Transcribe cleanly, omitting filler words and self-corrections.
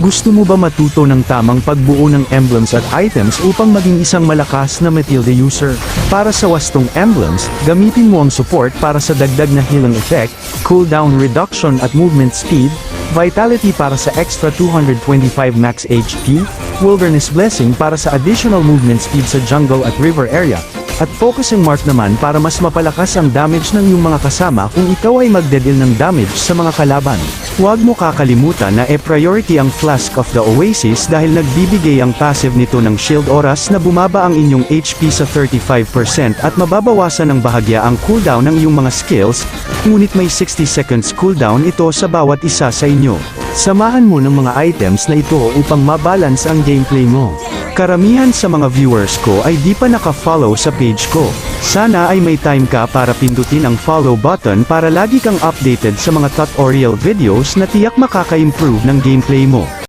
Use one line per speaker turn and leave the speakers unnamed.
Gusto mo ba matuto ng tamang pagbuo ng emblems at items upang maging isang malakas na Matilda user? Para sa wastong emblems, gamitin mo ang support para sa dagdag na healing effect, cooldown reduction at movement speed, vitality para sa extra 225 max HP, wilderness blessing para sa additional movement speed sa jungle at river area, at focusing mark naman para mas mapalakas ang damage ng iyong mga kasama kung ikaw ay magdedeal ng damage sa mga kalaban. Huwag mo kakalimutan na priority ang Flask of the Oasis dahil nagbibigay ang passive nito ng shield oras na bumaba ang inyong HP sa 35% at mababawasan ng bahagya ang cooldown ng iyong mga skills, ngunit may 60 seconds cooldown ito sa bawat isa sa inyo. Samahan mo ng mga items na ito upang mabalance ang gameplay mo. Karamihan sa mga viewers ko ay di pa naka-follow sa page ko. Sana ay may time ka para pindutin ang follow button para lagi kang updated sa mga tutorial videos na tiyak makaka-improve ng gameplay mo.